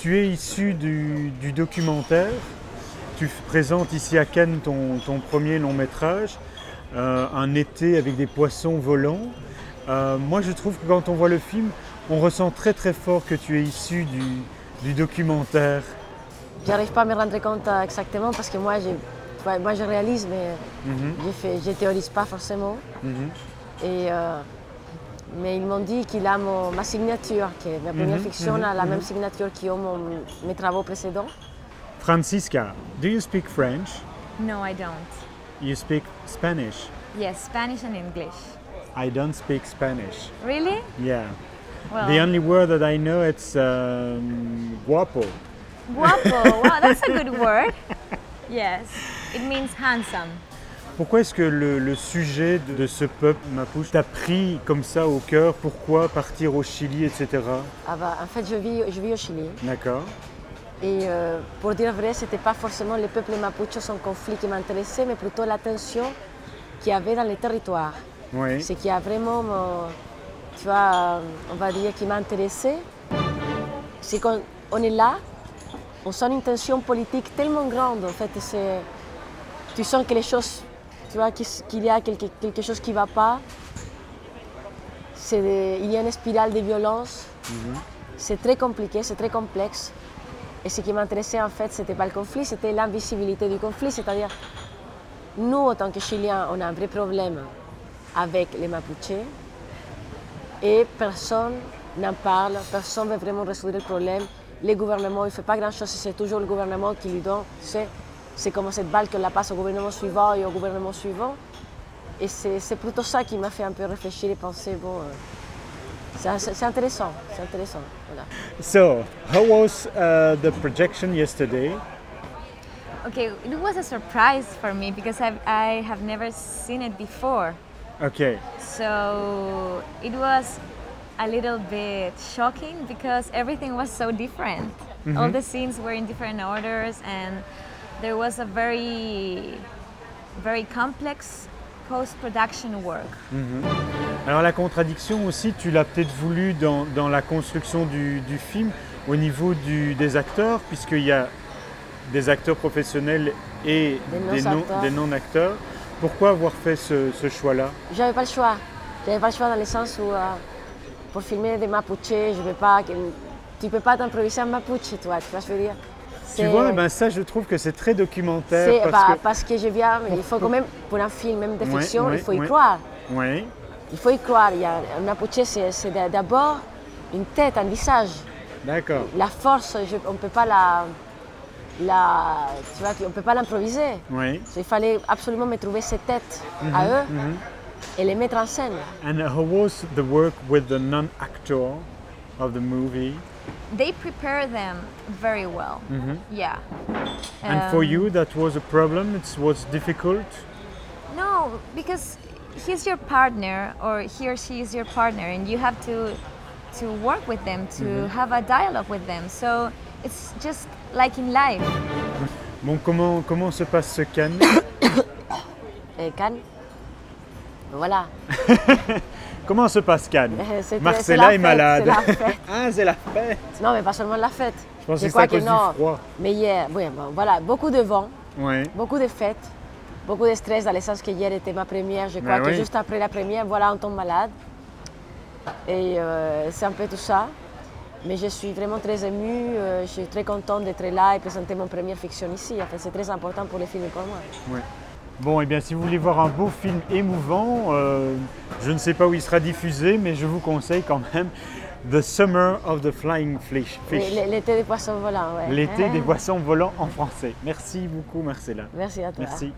Tu es issu du documentaire. Tu présentes ici à Cannes ton premier long métrage, un été avec des poissons volants. Moi, je trouve que quand on voit le film, on ressent très très fort que tu es issu du documentaire. J'arrive pas à me rendre compte exactement parce que moi je réalise, mais je théorise pas forcément. Mais ils m'ont dit qu'il a ma signature, que ma première fiction a la même signature qu'ont mes travaux précédents. Francisca, do you speak French? No, I don't. You speak Spanish? Yes, Spanish and English. I don't speak Spanish. Really? Yeah. Well, The only word that I know it's guapo. guapo. Wow, that's a good word. Yes, it means handsome. Pourquoi est-ce que le sujet de ce peuple Mapuche t'a pris comme ça au cœur? Pourquoi partir au Chili, etc.? Ah bah, en fait, je vis au Chili. D'accord. Et pour dire vrai, ce n'était pas forcément le peuple mapuche en conflit qui m'intéressait, mais plutôt la tension qu'il y avait dans les territoires. Oui. Ce qui a vraiment, tu vois, on va dire, qui m'a intéressé, c'est qu'on est là, on sent une tension politique tellement grande, en fait, tu sens que les choses, tu vois, qu'il y a quelque chose qui ne va pas. Il y a une spirale de violence. C'est très compliqué, c'est très complexe. Et ce qui m'intéressait, en fait, ce n'était pas le conflit, c'était l'invisibilité du conflit. C'est-à-dire, nous, en tant que Chiliens, on a un vrai problème avec les Mapuches. Et personne n'en parle, personne ne veut vraiment résoudre le problème. Le gouvernement, il ne fait pas grand-chose, c'est toujours le gouvernement qui lui donne. C'est comme cette balle qu'on la passe au gouvernement suivant et au gouvernement suivant. Et c'est plutôt ça qui m'a fait un peu réfléchir et penser, bon, c'est intéressant, c'est intéressant. Voilà. So, how was the projection yesterday? Okay, it was a surprise for me because I have never seen it before. Okay. So it was a little bit shocking because everything was so different. All the scenes were in different orders and there was a very complex post-production work. Alors la contradiction aussi, tu l'as peut-être voulu dans la construction du film au niveau des acteurs, puisqu'il y a des acteurs professionnels et des non-acteurs. Pourquoi avoir fait ce choix-là? J'avais pas le choix. J'avais pas le choix dans le sens où pour filmer des Mapuches, tu peux pas t'improviser en Mapuche, toi, tu vois ce que je veux dire? Tu vois, ben ça je trouve que c'est très documentaire. Parce que je viens, il faut quand même, pour un film, même de fiction, il faut y oui. croire. Oui. Il faut y croire. Un Mapuche, c'est d'abord une tête, un visage. D'accord. La force, on ne peut pas tu vois, on peut pas l'improviser. Oui. Il fallait absolument me trouver ces têtes à eux et les mettre en scène. And how was the work with the non-actor of the movie? They prepare them very well. Yeah. And for you, that was a problem? It was difficult? No, because he's your partner or he or she is your partner and you have to work with them, to have a dialogue with them. So it's just like in life. Bon, comment se passe ce Cannes? Cannes, voilà. Comment se passe Cannes? Marcella est malade. C'est la fête. Ah, c'est la fête. Non, mais pas seulement la fête. Je pense que c'est à cause du froid. Mais hier, oui, bon, voilà, beaucoup de vent, Ouais. beaucoup de fêtes, beaucoup de stress dans le sens que hier était ma première. Je crois que juste après la première, voilà, on tombe malade. Et c'est un peu tout ça. Mais je suis vraiment très émue, je suis très contente d'être là et présenter mon première fiction ici. En fait, c'est très important pour les films et pour moi. Ouais. Bon, et bien si vous voulez voir un beau film émouvant, je ne sais pas où il sera diffusé, mais je vous conseille quand même The Summer of the Flying Fish. L'été des poissons volants, ouais. L'été des poissons volants en français. Merci beaucoup Marcella. Merci à toi. Merci.